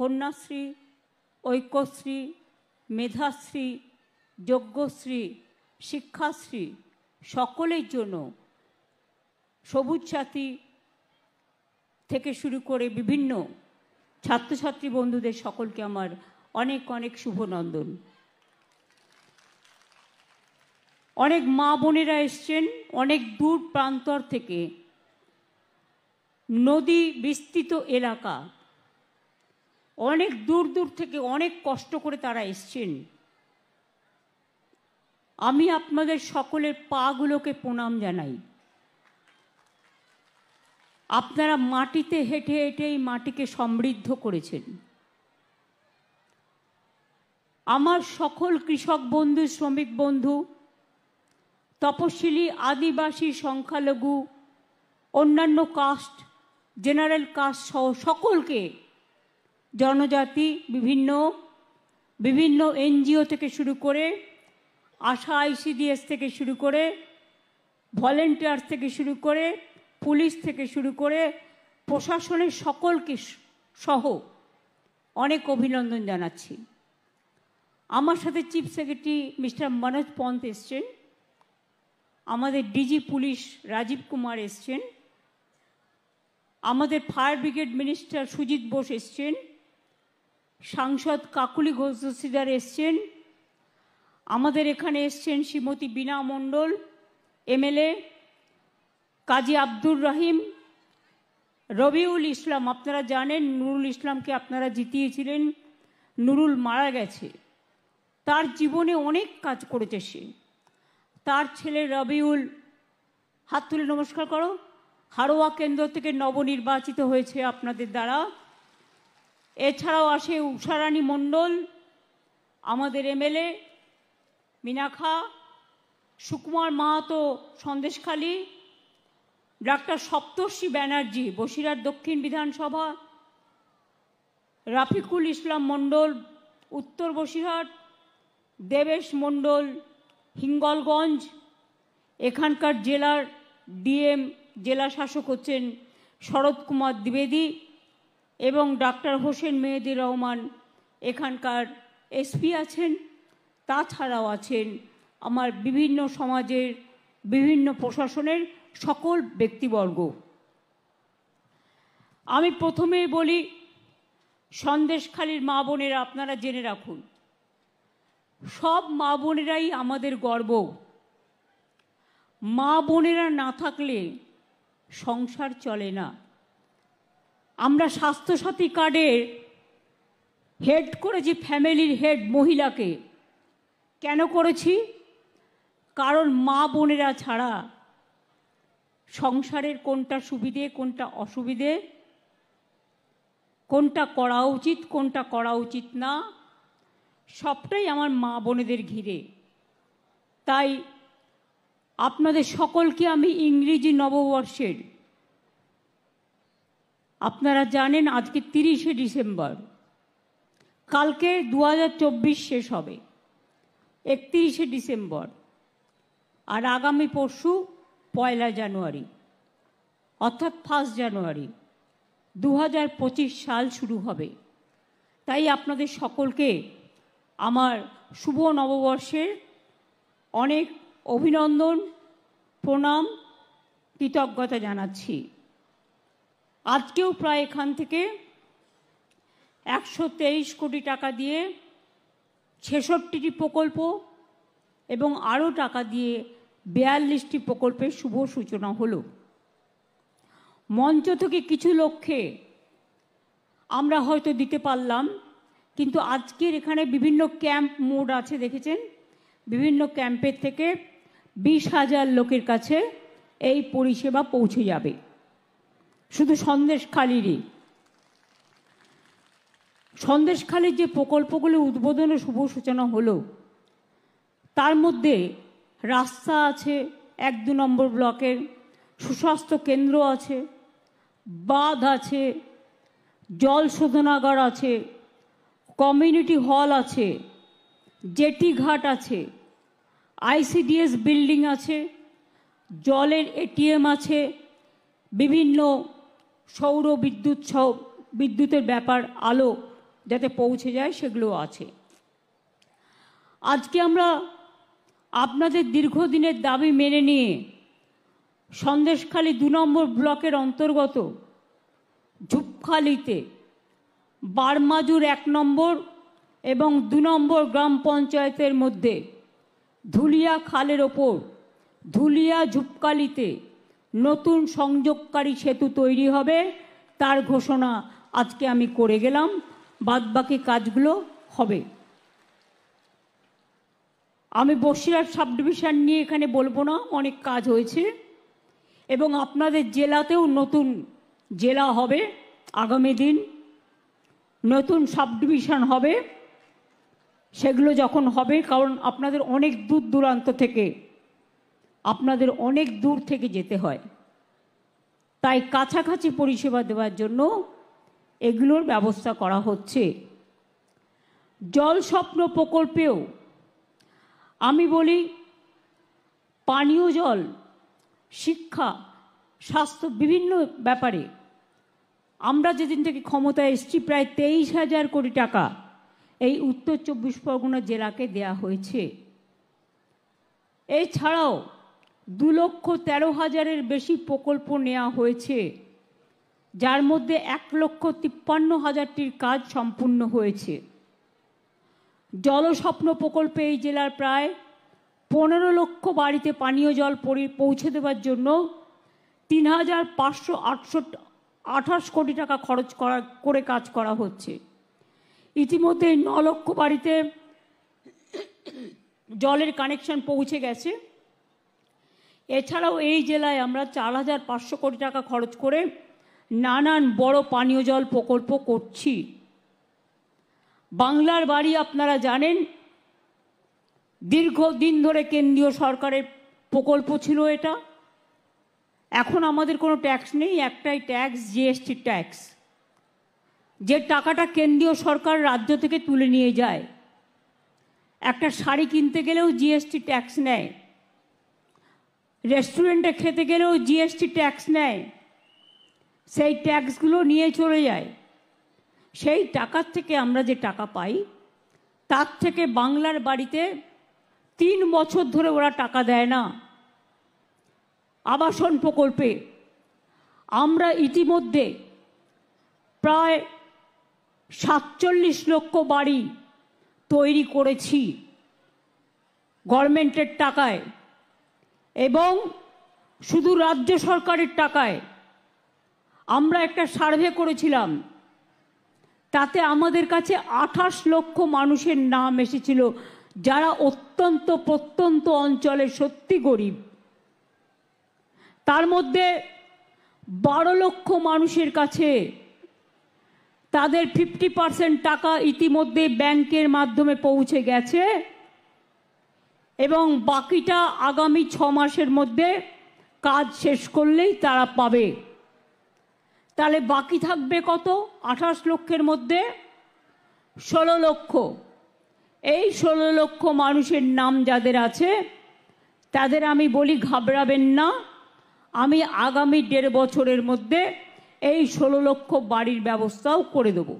কন্যাশ্রী, ঐক্যশ্রী, মেধাশ্রী, যজ্ঞশ্রী, শিক্ষাশ্রী সকলের জন্য সবুজ সাথী থেকে শুরু করে বিভিন্ন ছাত্রছাত্রী বন্ধুদের সকলকে আমার অনেক অনেক শুভনন্দন। অনেক মা বোনেরা এসছেন অনেক দূর প্রান্তর থেকে, নদী বিস্তৃত এলাকা, অনেক দূর দূর থেকে অনেক কষ্ট করে তারা এসছেন। আমি আপনাদের সকলের পাগুলোকে প্রণাম জানাই। আপনারা মাটিতে হেঁটে হেঁটে এই মাটিকে সমৃদ্ধ করেছেন। আমার সকল কৃষক বন্ধু, শ্রমিক বন্ধু, তপশিলি, আদিবাসী, সংখ্যালঘু, অন্যান্য কাস্ট, জেনারেল কাস্ট সহ সকলকে, জনজাতি, বিভিন্ন এনজিও থেকে শুরু করে, আশা আইসিডিএস থেকে শুরু করে, ভলেন্টিয়ার্স থেকে শুরু করে, পুলিশ থেকে শুরু করে, প্রশাসনের সকলকে সহ অনেক অভিনন্দন জানাচ্ছি। আমার সাথে chief secretary mister Manoj Pant এসছেন, আমাদের ডিজি পুলিশ রাজীব কুমার এসছেন, আমাদের fire brigade minister Sujit Bose এসছেন, সাংসদ কাকুলি ঘোষ দস্তিদার এসছেন, আমাদের এখানে এসছেন শ্রীমতী বীণা মণ্ডল এমএলএ, কাজী আব্দুর রহিম, রবিউল ইসলাম। আপনারা জানেন নুরুল ইসলামকে আপনারা জিতিয়েছিলেন, নুরুল মারা গেছে, তার জীবনে অনেক কাজ করেছে সে। তার ছেলে রবিউল, হাত তুলে নমস্কার করো, হারোয়া কেন্দ্র থেকে নবনির্বাচিত হয়েছে আপনাদের দ্বারা। এছাড়াও আসে উষারানী মণ্ডল, আমাদের এমএলএ, মিনাখা, সুকুমার মাহাতো সন্দেশখালী, ডাক্তার সপ্তর্ষি ব্যানার্জি বসিরহাট দক্ষিণ বিধানসভা, রাফিকুল ইসলাম মণ্ডল উত্তর বসিরহাট, দেবেশ মণ্ডল হিঙ্গলগঞ্জ, এখানকার জেলার ডিএম জেলা শাসক হচ্ছেন শরৎ কুমার দ্বিবেদী, এবং ডাক্তার হোসেন মেহেদি রহমান এখানকার এসপি আছেন। তাছাড়াও আছেন আমার বিভিন্ন সমাজের বিভিন্ন প্রশাসনের সকল ব্যক্তিবর্গ। আমি প্রথমেই বলি, সন্দেশখালীর মা বোনেরা আপনারা জেনে রাখুন, সব মা বোনেরাই আমাদের গর্ব। মা বোনেরা না থাকলে সংসার চলে না। আমরা স্বাস্থ্যসাথী কার্ডের হেড করেছি ফ্যামিলির হেড মহিলাকে। কেন করেছি? কারণ মা বোনেরা ছাড়া সংসারের কোনটা সুবিধে, কোনটা অসুবিধে, কোনটা করা উচিত, কোনটা করা উচিত না, সবটাই আমার মা বোনেদের ঘিরে। তাই আপনাদের সকলকে আমি ইংরেজি নববর্ষের, আপনারা জানেন আজকে 30শে ডিসেম্বর, কালকে 2024 শেষ হবে, 31শে ডিসেম্বর, আর আগামী পরশু 1 জানুয়ারি, অর্থাৎ 1 জানুয়ারি 2025 সাল শুরু হবে। তাই আপনাদের সকলকে আমার শুভ নববর্ষের অনেক অভিনন্দন, প্রণাম, কৃতজ্ঞতা জানাচ্ছি। আজকেও প্রায় এখান থেকে 123 কোটি টাকা দিয়ে 66টি প্রকল্প এবং আরও টাকা দিয়ে 42টি প্রকল্পের শুভ সূচনা হলো। মঞ্চ থেকে কিছু লক্ষ্যে আমরা হয়তো দিতে পারলাম, কিন্তু আজকের এখানে বিভিন্ন ক্যাম্প মোড আছে, দেখেছেন, বিভিন্ন ক্যাম্পের থেকে 20,000 লোকের কাছে এই পরিষেবা পৌঁছে যাবে। শুধু সন্দেশখালীরই, সন্দেশখালীর যে প্রকল্পগুলি উদ্বোধন ও শুভ সূচনা হলো, তার মধ্যে রাস্তা আছে 1-2 নম্বর ব্লকের, সুস্বাস্থ্য কেন্দ্র আছে, বাঁধ আছে, জল শোধনাগার আছে, কমিউনিটি হল আছে, জেটি ঘাট আছে, আইসিডিএস বিল্ডিং আছে, জলের এটিএম আছে, বিভিন্ন সৌর বিদ্যুতের ব্যাপার, আলো যাতে পৌঁছে যায় সেগুলো আছে। আজকে আমরা আপনাদের দীর্ঘদিনের দাবি মেনে নিয়ে সন্দেশখালী 2 নম্বর ব্লকের অন্তর্গত ঝুপখালিতে বারমাজুর 1 নম্বর এবং 2 নম্বর গ্রাম পঞ্চায়েতের মধ্যে ধুলিয়া খালের ওপর ধুলিয়া ঝুপখালিতে নতুন সংযোগকারী সেতু তৈরি হবে, তার ঘোষণা আজকে আমি করে গেলাম। বাদবাকি কাজগুলো হবে। আমি বসিরহাট সাব ডিভিশন নিয়ে এখানে বলবো না, অনেক কাজ হয়েছে এবং আপনাদের জেলাতেও নতুন জেলা হবে আগামী দিন, নতুন সাব ডিভিশন হবে। সেগুলো যখন হবে, কারণ আপনাদের অনেক দূর দূরান্ত থেকে যেতে হয়, তাই কাছাকাছি পরিষেবা দেওয়ার জন্য এগুলোর ব্যবস্থা করা হচ্ছে। জল স্বপ্ন প্রকল্পেও আমি বলি পানীয় জল, শিক্ষা, স্বাস্থ্য বিভিন্ন ব্যাপারে আমরা যেদিন থেকে ক্ষমতায় এসেছি প্রায় 23,000 কোটি টাকা এই উত্তর 24 পরগনা জেলাকে দেয়া হয়েছে। এছাড়াও 2,13,000-এর বেশি প্রকল্প নেওয়া হয়েছে, যার মধ্যে 1,53,000-টির কাজ সম্পূর্ণ হয়েছে। জলস্বপ্ন প্রকল্পে এই জেলার প্রায় 15 লক্ষ বাড়িতে পানীয় জল পৌঁছে দেওয়ার জন্য 3,528 কোটি টাকা খরচ করে কাজ করা হচ্ছে। ইতিমধ্যে 9 লক্ষ বাড়িতে জলের কানেকশন পৌঁছে গেছে। এছাড়াও এই জেলায় আমরা 4,500 কোটি টাকা খরচ করে নানান বড় পানীয় জল প্রকল্প করছি। বাংলার বাড়ি আপনারা জানেন, দীর্ঘদিন ধরে কেন্দ্রীয় সরকারের প্রকল্প ছিল এটা। এখন আমাদের কোনো ট্যাক্স নেই, একটাই ট্যাক্স, জিএসটি ট্যাক্স, যে টাকাটা কেন্দ্রীয় সরকার রাজ্য থেকে তুলে নিয়ে যায়। একটা শাড়ি কিনতে গেলেও জিএসটি ট্যাক্স নেয়, রেস্টুরেন্টে খেতে গেলেও জিএসটি ট্যাক্স নেয়, সেই ট্যাক্সগুলো নিয়ে চলে যায়। সেই টাকার থেকে আমরা যে টাকা পাই, তার থেকে বাংলার বাড়িতে 3 বছর ধরে ওরা টাকা দেয় না। আবাসন প্রকল্পে আমরা ইতিমধ্যে প্রায় 47 লক্ষ বাড়ি তৈরি করেছি গভর্নমেন্টের টাকায়, এবং শুধু রাজ্য সরকারের টাকায়। আমরা একটা সার্ভে করেছিলাম, তাতে আমাদের কাছে 28 লক্ষ মানুষের নাম এসেছিল যারা অত্যন্ত প্রত্যন্ত অঞ্চলে সত্যি গরিব। তার মধ্যে 12 লক্ষ মানুষের কাছে তাদের 50% টাকা ইতিমধ্যে ব্যাংকের মাধ্যমে পৌঁছে গেছে এবং বাকিটা আগামী 6 মাসের মধ্যে কাজ শেষ করলেই তারা পাবে। তাহলে বাকি থাকবে কত? 28 লক্ষের মধ্যে 16 লক্ষ। এই 16 লক্ষ মানুষের নাম যাদের আছে তাদের আমি বলি ঘাবড়াবেন না, আমি আগামী 1.5 বছরের মধ্যে এই 16 লক্ষ বাড়ির ব্যবস্থাও করে দেব।